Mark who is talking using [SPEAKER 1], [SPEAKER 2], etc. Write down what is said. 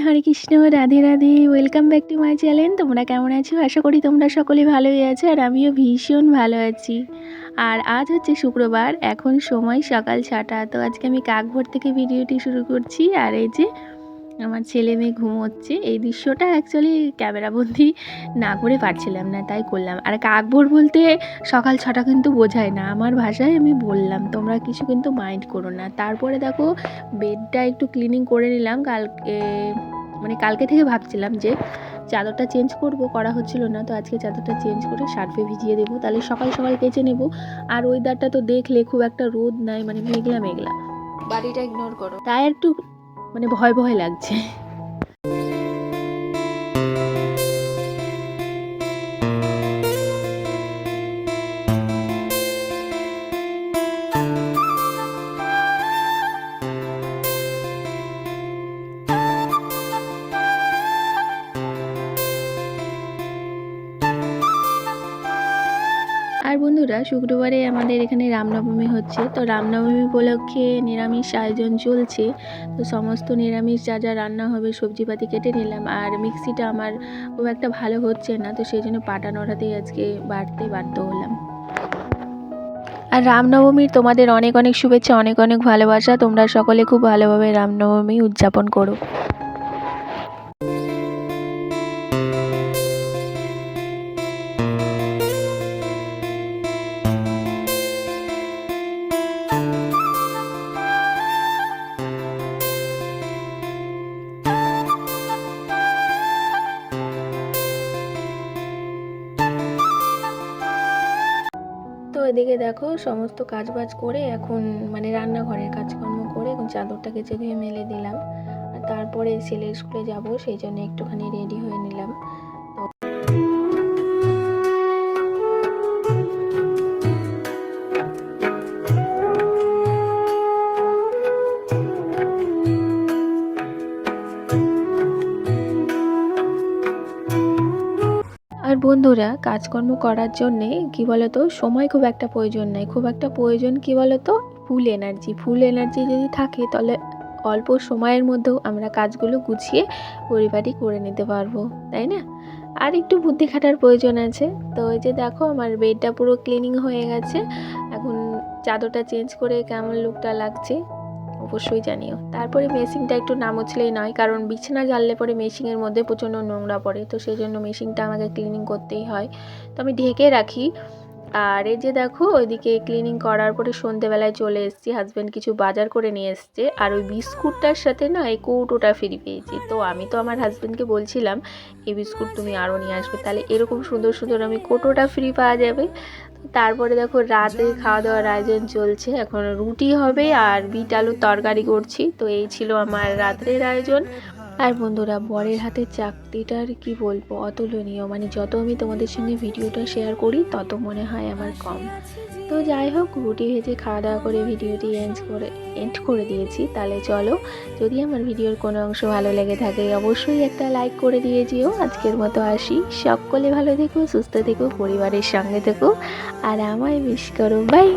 [SPEAKER 1] Hare Krishna, Radhe Radhe. Welcome back to my channel. তোমরা কেমন আছো? আশা করি তোমরা সকলে ভালোই আছো, আর আমিও ভীষণ ভালো আছি। আর আজ হচ্ছে শুক্রবার, এখন সময় সকাল 6টা। তো আজকে আমি কাকভোর থেকে ভিডিওটি শুরু করছি। আর এই যে আমার ছেলে মেয়ে ঘুমোচ্ছে, এই দৃশ্যটা অ্যাকচুয়ালি ক্যামেরাবন্দি না করে পারছিলাম না, তাই করলাম। আর কাকভোর বলতে সকাল 6টা কিন্তু বোঝায় না, আমার ভাষায় আমি বললাম, তোমরা কিছু কিন্তু মাইন্ড করো না। তারপরে দেখো বেডটা একটু ক্লিনিং করে নিলাম। কালকে থেকে ভাবছিলাম যে চাদরটা চেঞ্জ করা হচ্ছিল না, তো আজকে চাদরটা চেঞ্জ করে সার্ফে ভিজিয়ে দেবো, তাহলে সকাল সকাল কেচে নেব। আর ওয়েদারটা তো দেখলে খুব একটা রোদ নাই, মেঘলা মেঘলা, বাড়িটা ইগনোর করো, তাই একটু ভয় ভয় লাগছে। আর বন্ধুরা, শুক্রবারে আমাদের এখানে রামনবমী হচ্ছে, তো রামনবমী উপলক্ষে নিরামিষ আয়োজন চলছে। তো সমস্ত নিরামিষ যা যা রান্না হবে সবজিপাতি কেটে নিলাম। আর মিক্সিটা আমার খুব একটা ভালো হচ্ছে না, তো সেই জন্য পাটা নড়াতেই আজকে বাড়তে বাধ্য হলাম। আর রামনবমীর তোমাদের অনেক অনেক শুভেচ্ছা, অনেক অনেক ভালোবাসা। তোমরা সকলে খুব ভালোভাবে রামনবমী উদযাপন করো। তো এদিকে দেখো সমস্ত কাজবাজ করে এখন রান্নাঘরের কাজকর্ম করে এখন চাদরটা কেচে ধুয়ে মেলে দিলাম। আর তারপরে ছেলের স্কুলে যাব, সেই জন্য একটুখানি রেডি হয়ে নিলাম। আর বন্ধুরা, কাজকর্ম করার জন্যে কি বলতো, সময় খুব একটা প্রয়োজন নেই, খুব একটা প্রয়োজন কি বলতো, ফুল এনার্জি যদি থাকে, তাহলে অল্প সময়ের মধ্যেও আমরা কাজগুলো গুছিয়ে পরিপাটি করে নিতে পারবো, তাই না? আর একটু বুদ্ধি খাটার প্রয়োজন আছে। তো এই যে দেখো আমার বেডটা পুরো ক্লিনিং হয়ে গেছে, এখন চাদরটা চেঞ্জ করে কেমন লুকটা লাগছে অবশ্যই জানিও। তারপরে মেশিনটা একটু না মুছলেই নয়, কারণ বিছানা জ্বাললে পরে মেশিনের মধ্যে প্রচণ্ড নোংরা পড়ে, তো সেই জন্য মেশিনটা আমাকে ক্লিনিং করতেই হয়, তো আমি ঢেকে রাখি। আর এই যে দেখো ওইদিকে ক্লিনিং করার পরে সন্ধেবেলায় চলে এসেছি, হাজব্যান্ড কিছু বাজার করে নিয়ে এসছে, আর ওই বিস্কুটটার সাথে না এই কৌটোটা ফ্রি পেয়েছি। তো আমি তো আমার হাজব্যান্ডকে বলছিলাম এই বিস্কুট তুমি আরও নিয়ে আসবে, তাহলে এরকম সুন্দর সুন্দর আমি কৌটোটা ফ্রি পাওয়া যাবে। তারপরে দেখো রাতে খাওয়া দাওয়ার আয়োজন চলছে, এখন রুটি হবে আর বিট আলুর তরকারি করছি। তো এই ছিল আমার রাত্রের আয়োজন। আর বন্ধুরা, বরের হাতের চাকরিটার কি বলবো, অতুলনীয়। যত আমি তোমাদের সঙ্গে ভিডিওটা শেয়ার করি তত মনে হয় আমার কম। তো যাই হোক, রুটি ভেজে খাওয়া দাওয়া করে ভিডিওটি এন্ড করে দিয়েছি। তাহলে চলো, যদি আমার ভিডিওর কোনো অংশ ভালো লেগে থাকে অবশ্যই একটা লাইক করে দিয়ে যেও। আজকের মতো আসি, সকলে ভালো থেকো, সুস্থ থেকো, পরিবারের সঙ্গে থেকো, আর আমায় মিস করো। বাই।